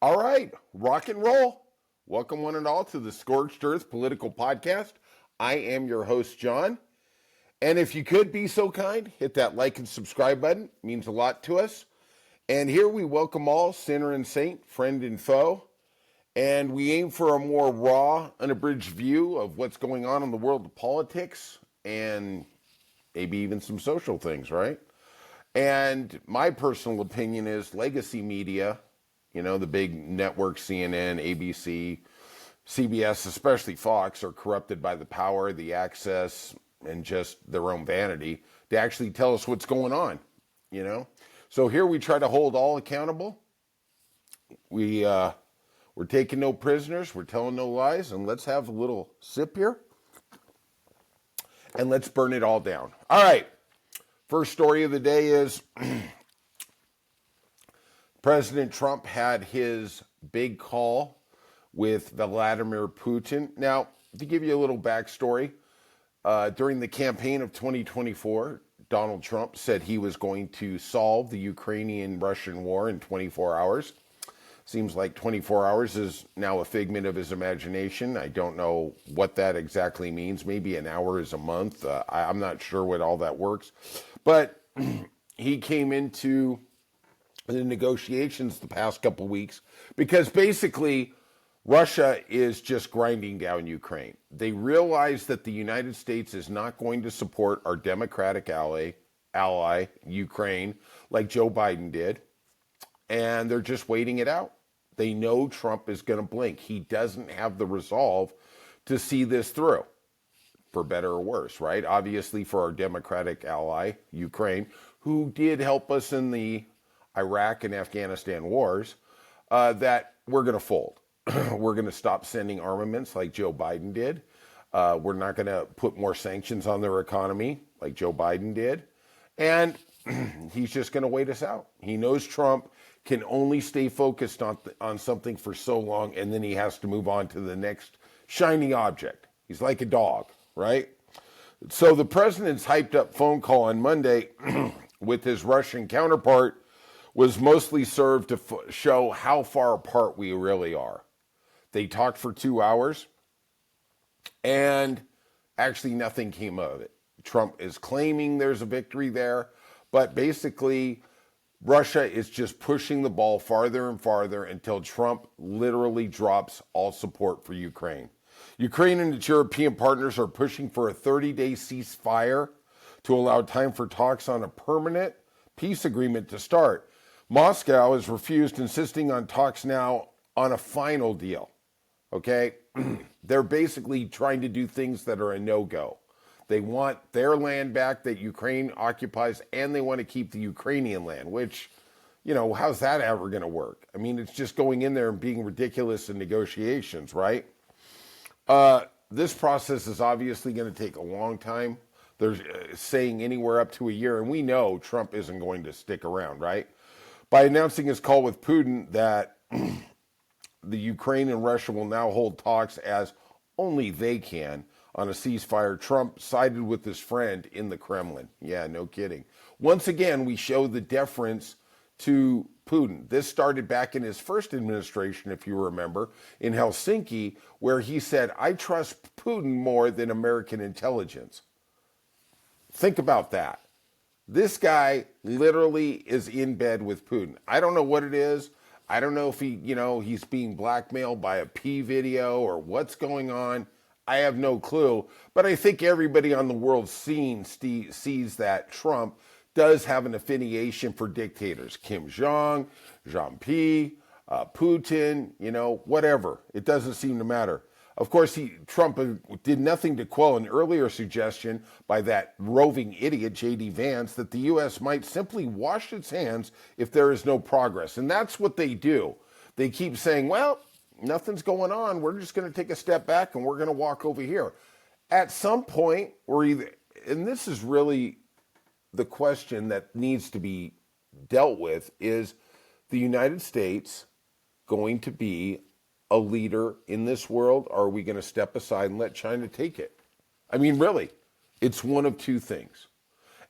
All right, rock and roll. Welcome, one and all, to the Scorched Earth Political Podcast. I am your host, John. And if you could be so kind, hit that like and subscribe button. It means a lot to us. And here we welcome all, sinner and saint, friend and foe. And we aim for a more raw, unabridged view of what's going on in the world of politics and maybe even some social things, right? And my personal opinion is legacy media, the big networks, CNN, ABC, CBS, especially Fox, are corrupted by the power, the access, and just their own vanity to actually tell us what's going on. So here we try to hold all accountable. We're taking no prisoners, we're telling no lies, and let's have a little sip here. And let's burn it all down. All right. First story of the day is President Trump had his big call with Vladimir Putin. Now, to give you a little backstory, during the campaign of 2024, Donald Trump said he was going to solve the Ukrainian-Russian war in 24 hours. Seems like 24 hours is now a figment of his imagination. I don't know what that exactly means. Maybe an hour is a month. I'm not sure what all that works. But he came into the negotiations the past couple weeks because basically Russia is just grinding down Ukraine. They realize that the United States is not going to support our democratic ally, Ukraine, like Joe Biden did. And they're just waiting it out. They know Trump is going to blink. He doesn't have the resolve to see this through, for better or worse, right? Obviously, for our democratic ally, Ukraine, who did help us in the Iraq and Afghanistan wars, that we're going to fold. We're going to stop sending armaments like Joe Biden did. We're not going to put more sanctions on their economy like Joe Biden did. And he's just going to wait us out. He knows Trump can only stay focused on something for so long, and then he has to move on to the next shiny object. He's like a dog, right? So the president's hyped up phone call on Monday with his Russian counterpart was mostly served to show how far apart we really are. They talked for 2 hours, and actually nothing came of it. Trump is claiming there's a victory there, but basically Russia is just pushing the ball farther and farther until Trump literally drops all support for Ukraine. Ukraine and its European partners are pushing for a 30-day ceasefire to allow time for talks on a permanent peace agreement to start. Moscow has refused, insisting on talks now on a final deal. Okay? They're basically trying to do things that are a no-go. They want their land back that Ukraine occupies, and they want to keep the Ukrainian land, which, how's that ever going to work? I mean, it's just going in there and being ridiculous in negotiations, right? This process is obviously going to take a long time. They're saying anywhere up to a year, and we know Trump isn't going to stick around, right? By announcing his call with Putin that the Ukraine and Russia will now hold talks as only they can on a ceasefire, Trump sided with his friend in the Kremlin. Yeah, no kidding. Once again, we show the deference to Putin. This started back in his first administration, if you remember, in Helsinki, where he said, I trust Putin more than American intelligence. Think about that. This guy literally is in bed with Putin. I don't know what it is. I don't know if he's being blackmailed by a P video or what's going on. I have no clue, but I think everybody on the world scene sees that Trump does have an affiliation for dictators. Kim Jong, Jean-P, Putin, whatever. It doesn't seem to matter. Of course, Trump did nothing to quell an earlier suggestion by that roving idiot, J.D. Vance, that the U.S. might simply wash its hands if there is no progress. And that's what they do. They keep saying, well, nothing's going on. We're just going to take a step back and we're going to walk over here. At some point, and this is really the question that needs to be dealt with, is the United States going to be a leader in this world, or are we going to step aside and let China take it? I mean, really, it's one of two things.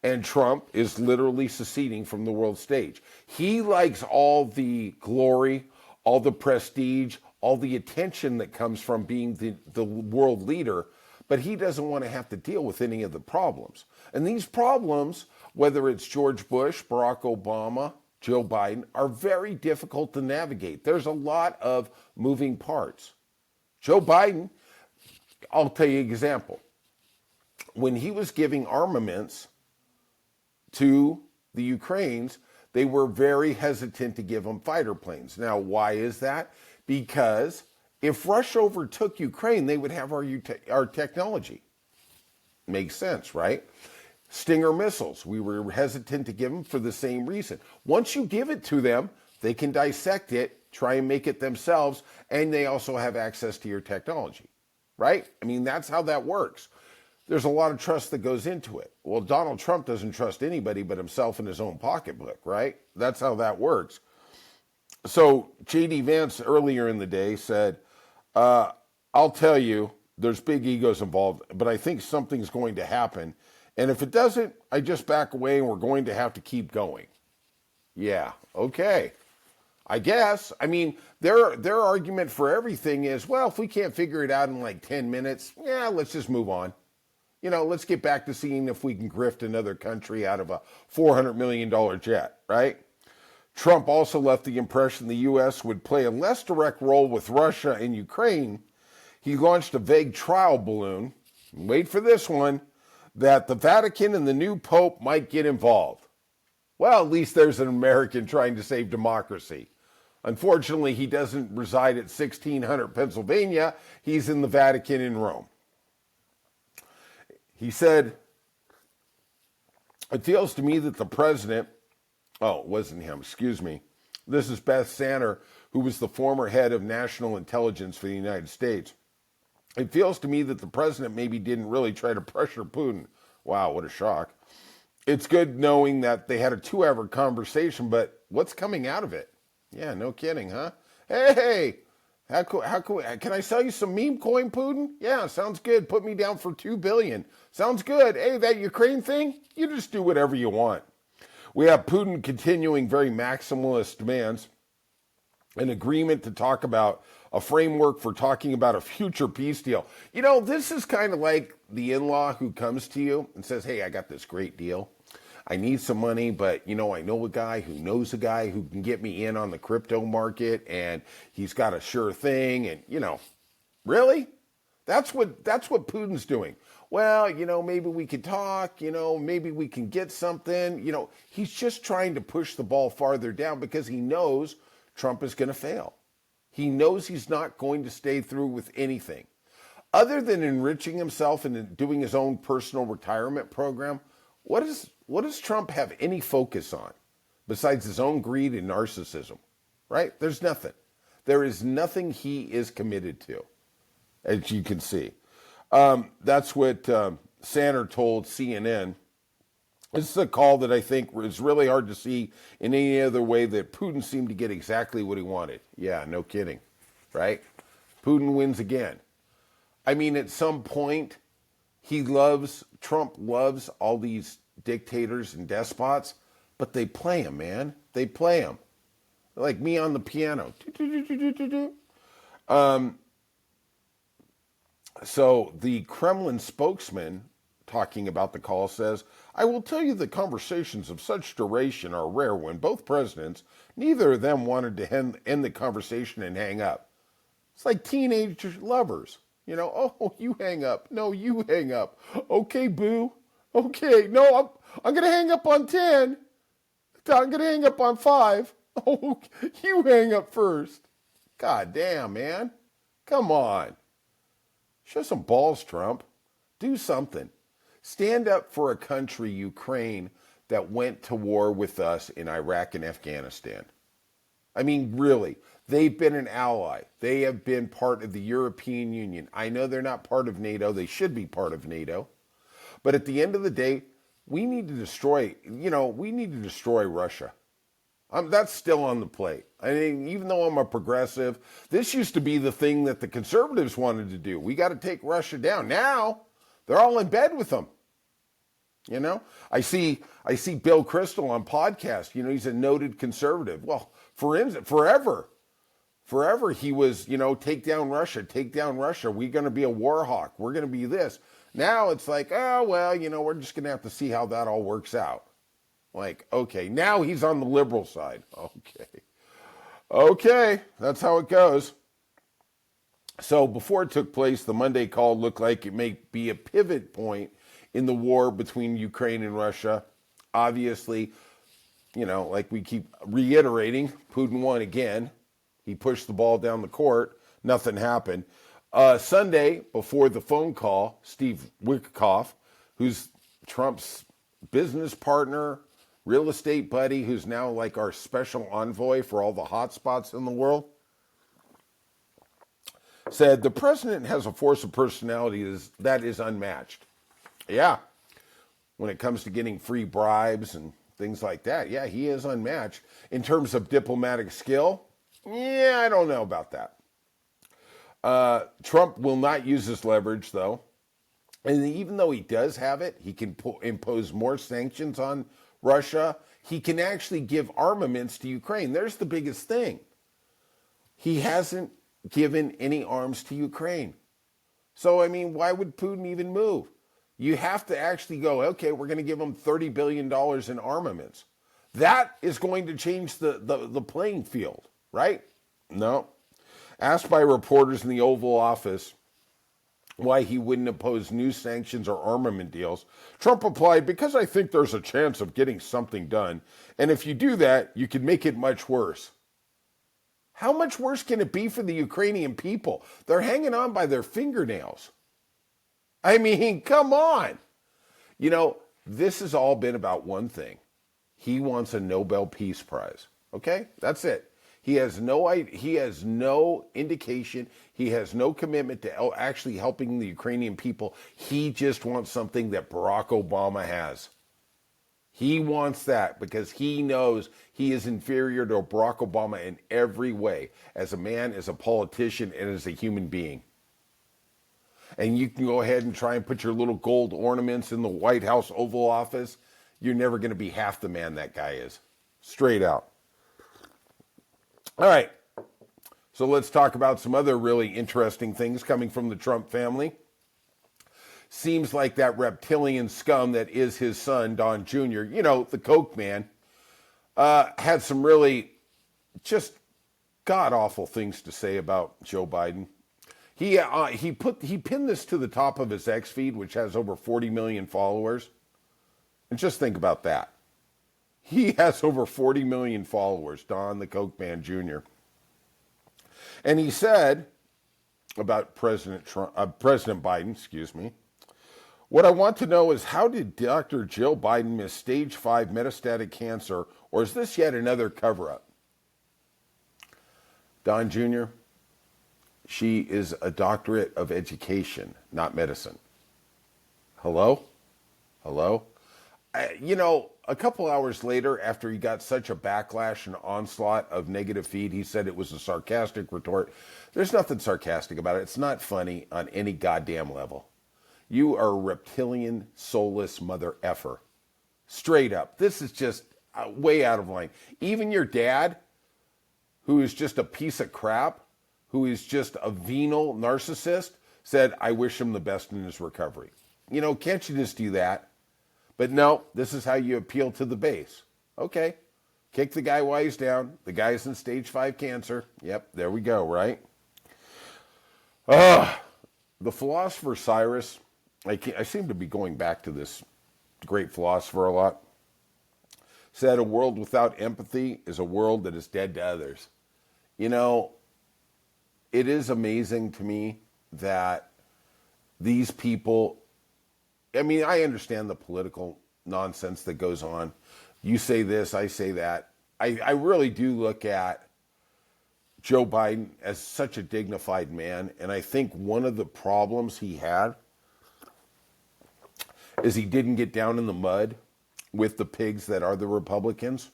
And Trump is literally seceding from the world stage. He likes all the glory, all the prestige, all the attention that comes from being the world leader, but he doesn't want to have to deal with any of the problems. And these problems, whether it's George Bush, Barack Obama, Joe Biden, are very difficult to navigate. There's a lot of moving parts. Joe Biden, I'll tell you an example. When he was giving armaments to the Ukrainians, they were very hesitant to give them fighter planes. Now, why is that? Because if Russia overtook Ukraine, they would have our technology. Makes sense, right? Stinger missiles, we were hesitant to give them for the same reason. Once you give it to them, they can dissect it, try and make it themselves, and they also have access to your technology, right? I mean, that's how that works. There's a lot of trust that goes into it. Well, Donald Trump doesn't trust anybody but himself in his own pocketbook, right? That's how that works. So J.D. Vance earlier in the day said, I'll tell you, there's big egos involved, but I think something's going to happen. And if it doesn't, I just back away and we're going to have to keep going. Yeah, okay. I guess. I mean, their argument for everything is, well, if we can't figure it out in like 10 minutes, yeah, let's just move on. You know, let's get back to seeing if we can grift another country out of a $400 million jet, right? Trump also left the impression the U.S. would play a less direct role with Russia and Ukraine. He launched a vague trial balloon, wait for this one, that the Vatican and the new Pope might get involved. Well, at least there's an American trying to save democracy. Unfortunately, he doesn't reside at 1600 Pennsylvania. He's in the Vatican in Rome. He said, it feels to me that the president, it wasn't him, excuse me. This is Beth Sanner, who was the former head of national intelligence for the United States. It feels to me that the president maybe didn't really try to pressure Putin. Wow, what a shock. It's good knowing that they had a 2-hour conversation, but what's coming out of it? Yeah, no kidding, huh? Hey, can I sell you some meme coin, Putin? Yeah, sounds good. Put me down for $2 billion. Sounds good. Hey, that Ukraine thing, you just do whatever you want. We have Putin continuing very maximalist demands, an agreement to talk about a framework for talking about a future peace deal. You know, this is kind of like the in-law who comes to you and says, hey, I got this great deal. I need some money, but, you know, I know a guy who knows a guy who can get me in on the crypto market, and he's got a sure thing. And, you know, really? That's what Putin's doing. Well, you know, maybe we could talk, you know, maybe we can get something. You know, he's just trying to push the ball farther down because he knows Trump is going to fail. He knows he's not going to stay through with anything. Other than enriching himself and doing his own personal retirement program, what does Trump have any focus on besides his own greed and narcissism, right? There's nothing. There is nothing he is committed to, as you can see. That's what Sanner told CNN. This is a call that I think is really hard to see in any other way, that Putin seemed to get exactly what he wanted. Yeah, no kidding, right? Putin wins again. I mean, at some point, Trump loves all these dictators and despots, but they play him, man. They play him. Like me on the piano. So the Kremlin spokesman talking about the call says, I will tell you that conversations of such duration are rare when both presidents, neither of them wanted to end the conversation and hang up. It's like teenage lovers. You know, oh, you hang up. No, you hang up. Okay, boo. Okay, no, I'm going to hang up on 10. I'm going to hang up on 5. Oh, you hang up first. God damn, man. Come on. Show some balls, Trump. Do something. Stand up for a country, Ukraine, that went to war with us in Iraq and Afghanistan. I mean, really, they've been an ally. They have been part of the European Union. I know they're not part of NATO. They should be part of NATO. But at the end of the day, we need to destroy Russia. That's still on the plate. I mean, even though I'm a progressive, this used to be the thing that the conservatives wanted to do. We got to take Russia down. Now, they're all in bed with them. You know, I see Bill Kristol on podcast. You know, he's a noted conservative. Well, for instance, forever, Forever he was, take down Russia, take down Russia. We're going to be a war hawk. We're going to be this. Now it's like, oh, well, we're just going to have to see how that all works out. Like, okay, now he's on the liberal side. Okay, that's how it goes. So before it took place, the Monday call looked like it may be a pivot point in the war between Ukraine and Russia. Obviously, like we keep reiterating, Putin won again. He pushed the ball down the court. Nothing happened. Sunday, before the phone call, Steve Witkoff, who's Trump's business partner, real estate buddy, who's now like our special envoy for all the hot spots in the world, said the president has a force of personality that is unmatched. Yeah, when it comes to getting free bribes and things like that, yeah, he is unmatched. In terms of diplomatic skill, yeah, I don't know about that. Trump will not use his leverage, though. And even though he does have it, he can impose more sanctions on Russia. He can actually give armaments to Ukraine. There's the biggest thing. He hasn't given any arms to Ukraine. So, why would Putin even move? You have to actually go, okay, we're going to give him $30 billion in armaments. That is going to change the playing field, right? No. Asked by reporters in the Oval Office why he wouldn't oppose new sanctions or armament deals, Trump replied, because I think there's a chance of getting something done. And if you do that, you can make it much worse. How much worse can it be for the Ukrainian people? They're hanging on by their fingernails. Come on. This has all been about one thing. He wants a Nobel Peace Prize. Okay? That's it. He has no indication. He has no commitment to actually helping the Ukrainian people. He just wants something that Barack Obama has. He wants that because he knows he is inferior to Barack Obama in every way, as a man, as a politician, and as a human being. And you can go ahead and try and put your little gold ornaments in the White House Oval Office. You're never going to be half the man that guy is. Straight out. All right. So let's talk about some other really interesting things coming from the Trump family. Seems like that reptilian scum that is his son, Don Jr., the Coke man, had some really just god-awful things to say about Joe Biden. He pinned this to the top of his X feed, which has over 40 million followers. And just think about that. He has over 40 million followers, Don the Coke Man Jr. And he said about President Biden, what I want to know is, how did Dr. Jill Biden miss stage 5 metastatic cancer, or is this yet another cover-up? Don Jr., she is a doctorate of education, not medicine. Hello? A couple hours later, after he got such a backlash and onslaught of negative feed, he said it was a sarcastic retort. There's nothing sarcastic about it. It's not funny on any goddamn level. You are a reptilian, soulless mother effer. Straight up. This is just way out of line. Even your dad, who is just a piece of crap, who is just a venal narcissist, said, I wish him the best in his recovery. Can't you just do that? But no, this is how you appeal to the base. Okay, kick the guy while he's down. The guy's in stage 5 cancer. Yep, there we go, right? The philosopher Cyrus, I seem to be going back to this great philosopher a lot, said a world without empathy is a world that is dead to others. It is amazing to me that these people, I understand the political nonsense that goes on. You say this, I say that. I really do look at Joe Biden as such a dignified man, and I think one of the problems he had is he didn't get down in the mud with the pigs that are the Republicans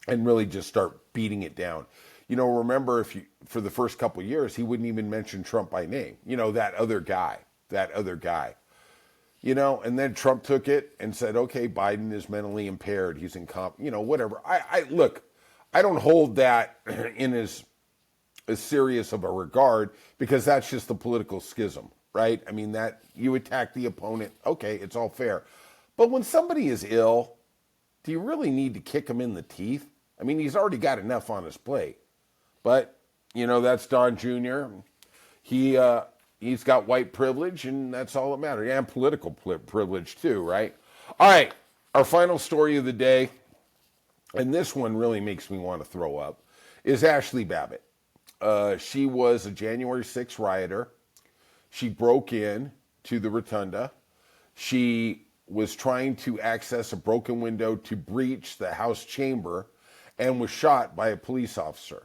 and really just start beating it down. Remember, for the first couple of years, he wouldn't even mention Trump by name. That other guy. And then Trump took it and said, okay, Biden is mentally impaired. He's whatever. Look, I don't hold that in as serious of a regard because that's just the political schism, right? I mean, that you attack the opponent, okay, it's all fair. But when somebody is ill, do you really need to kick him in the teeth? I mean, he's already got enough on his plate. But, that's Don Jr. He's got white privilege, and that's all that matters. And political privilege, too, right? All right, our final story of the day, and this one really makes me want to throw up, is Ashley Babbitt. She was a January 6th rioter. She broke in to the rotunda. She was trying to access a broken window to breach the House chamber and was shot by a police officer.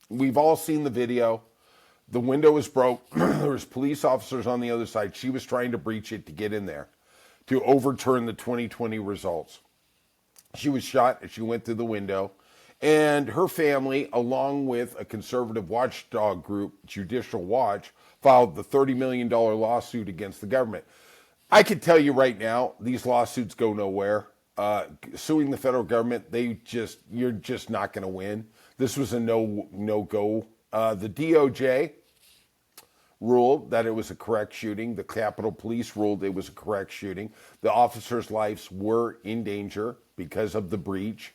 We've all seen the video. The window was broke. There was police officers on the other side. She was trying to breach it to get in there, to overturn the 2020 results. She was shot as she went through the window. And her family, along with a conservative watchdog group, Judicial Watch, filed the $30 million lawsuit against the government. I can tell you right now, these lawsuits go nowhere. Suing the federal government, you're just not going to win. This was a no-go. The DOJ ruled that it was a correct shooting. The Capitol Police ruled it was a correct shooting. The officers' lives were in danger because of the breach.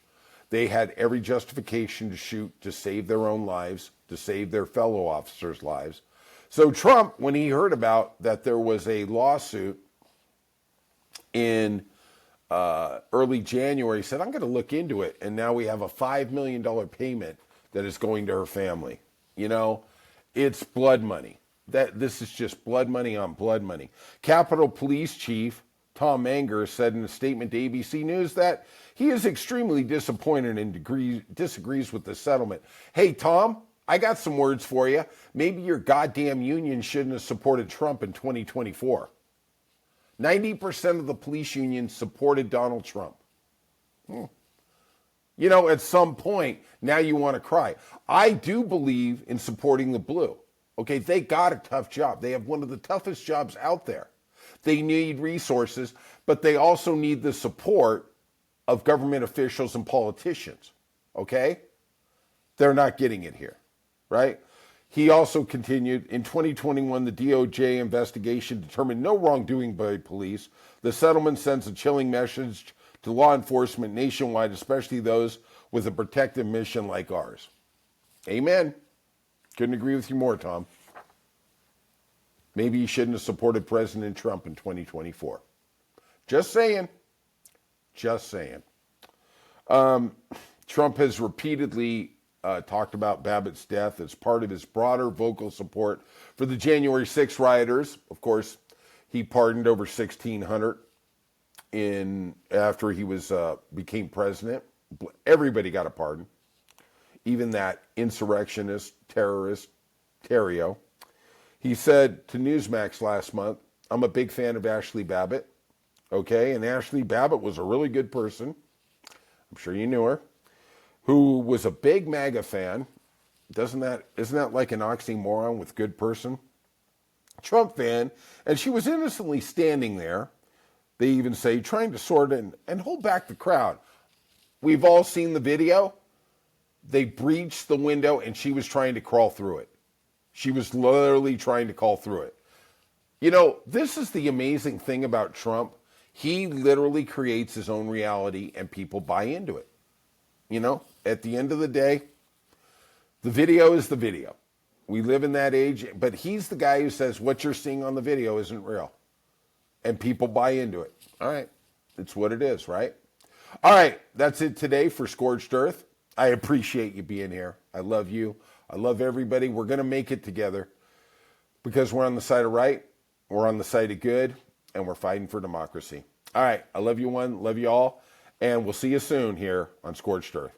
They had every justification to shoot to save their own lives, to save their fellow officers' lives. So Trump, when he heard about that there was a lawsuit in early January, said, I'm going to look into it. And now we have a $5 million payment that is going to her family. It's blood money. This is just blood money on blood money. Capitol Police Chief Tom Manger said in a statement to ABC News that he is extremely disappointed and disagrees with the settlement. Hey, Tom, I got some words for you. Maybe your goddamn union shouldn't have supported Trump in 2024. 90% of the police unions supported Donald Trump. At some point, now you want to cry. I do believe in supporting the blue. Okay, they got a tough job. They have one of the toughest jobs out there. They need resources, but they also need the support of government officials and politicians. Okay? They're not getting it here, right? He also continued, in 2021, the DOJ investigation determined no wrongdoing by police. The settlement sends a chilling message to law enforcement nationwide, especially those with a protective mission like ours. Amen. Couldn't agree with you more, Tom. Maybe you shouldn't have supported President Trump in 2024. Just saying. Just saying. Trump has repeatedly talked about Babbitt's death as part of his broader vocal support for the January 6th rioters. Of course, he pardoned over 1,600 after he became president. Everybody got a pardon. Even that insurrectionist, terrorist, Terrio. He said to Newsmax last month, I'm a big fan of Ashley Babbitt. Okay, and Ashley Babbitt was a really good person. I'm sure you knew her. Who was a big MAGA fan. Isn't that like an oxymoron with good person? Trump fan, and she was innocently standing there, they even say, trying to sort and hold back the crowd. We've all seen the video. They breached the window, and she was trying to crawl through it. She was literally trying to crawl through it. This is the amazing thing about Trump. He literally creates his own reality, and people buy into it. At the end of the day, the video is the video. We live in that age, but he's the guy who says what you're seeing on the video isn't real. And people buy into it. All right. It's what it is, right? All right. That's it today for Scorched Earth. I appreciate you being here. I love you. I love everybody. We're going to make it together because we're on the side of right, we're on the side of good, and we're fighting for democracy. All right. I love you one. Love you all. And we'll see you soon here on Scorched Earth.